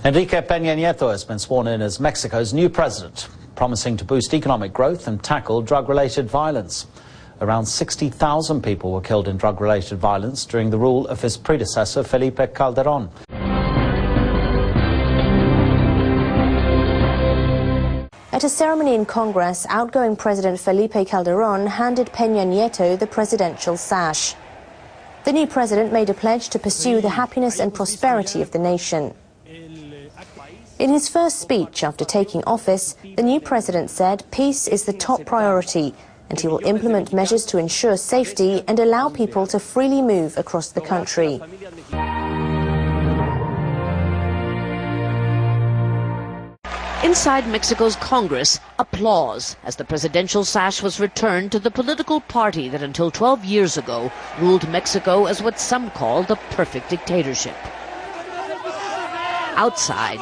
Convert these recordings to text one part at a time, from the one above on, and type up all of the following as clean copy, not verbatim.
Enrique Peña Nieto has been sworn in as Mexico's new president, promising to boost economic growth and tackle drug-related violence. Around 60,000 people were killed in drug-related violence during the rule of his predecessor, Felipe Calderón. At a ceremony in Congress, outgoing President Felipe Calderón handed Peña Nieto the presidential sash. The new president made a pledge to pursue the happiness and prosperity of the nation. In his first speech after taking office, the new president said peace is the top priority, and he will implement measures to ensure safety and allow people to freely move across the country. Inside Mexico's Congress, applause as the presidential sash was returned to the political party that until 12 years ago ruled Mexico as what some call the perfect dictatorship. Outside,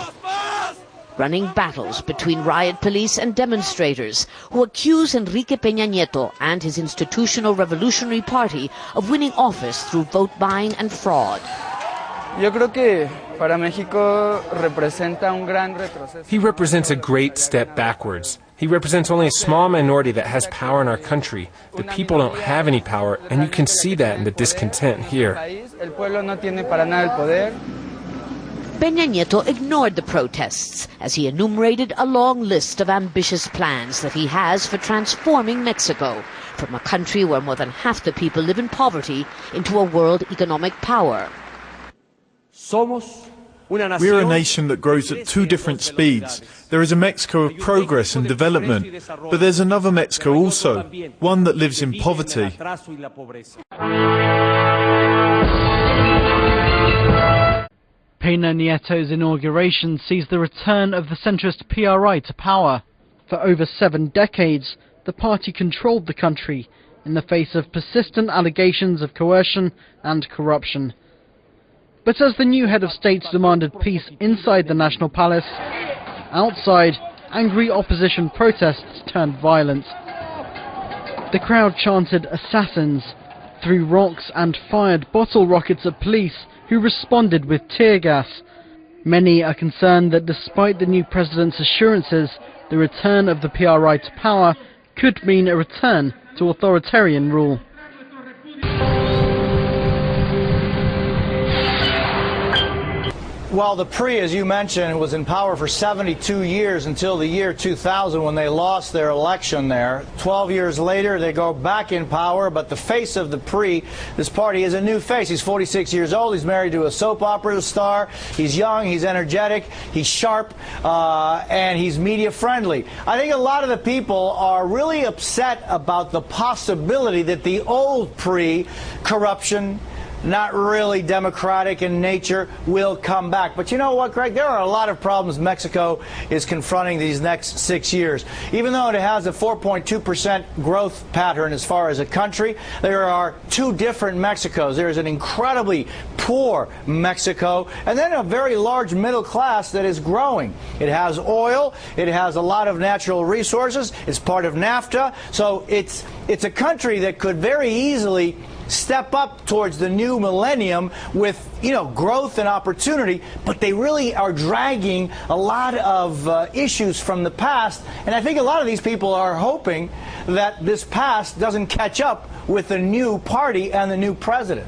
running battles between riot police and demonstrators who accuse Enrique Peña Nieto and his Institutional Revolutionary Party of winning office through vote buying and fraud. Yo creo que para México representa un gran retroceso. He represents a great step backwards. He represents only a small minority that has power in our country. The people don't have any power, and you can see that in the discontent here. El pueblo no tiene para nada el poder. Peña Nieto ignored the protests as he enumerated a long list of ambitious plans that he has for transforming Mexico from a country where more than half the people live in poverty into a world economic power. We're a nation that grows at two different speeds. There is a Mexico of progress and development, but there's another Mexico also, one that lives in poverty. Peña Nieto's inauguration sees the return of the centrist PRI to power. For over 7 decades, the party controlled the country in the face of persistent allegations of coercion and corruption. But as the new head of state demanded peace inside the National Palace, outside, angry opposition protests turned violent. The crowd chanted "assassins", threw rocks and fired bottle rockets at police, who responded with tear gas. Many are concerned that despite the new president's assurances, the return of the PRI to power could mean a return to authoritarian rule. Well, the PRI, as you mentioned, was in power for 72 years until the year 2000 when they lost their election there. 12 years later, they go back in power, but the face of the PRI, this party, is a new face. He's 46 years old. He's married to a soap opera star. He's young. He's energetic. He's sharp. And he's media friendly. I think a lot of the people are really upset about the possibility that the old PRI, corruption, not really democratic in nature, will come back. But you know what, Greg? There are a lot of problems Mexico is confronting these next 6 years. Even though it has a 4.2% growth pattern as far as a country, there are two different Mexicos. There's an incredibly poor Mexico, and then a very large middle class that is growing. It has oil. It has a lot of natural resources. It's part of NAFTA. So it's a country that could very easily step up towards the new millennium with, growth and opportunity, but they really are dragging a lot of issues from the past, and I think a lot of these people are hoping that this past doesn't catch up with the new party and the new president.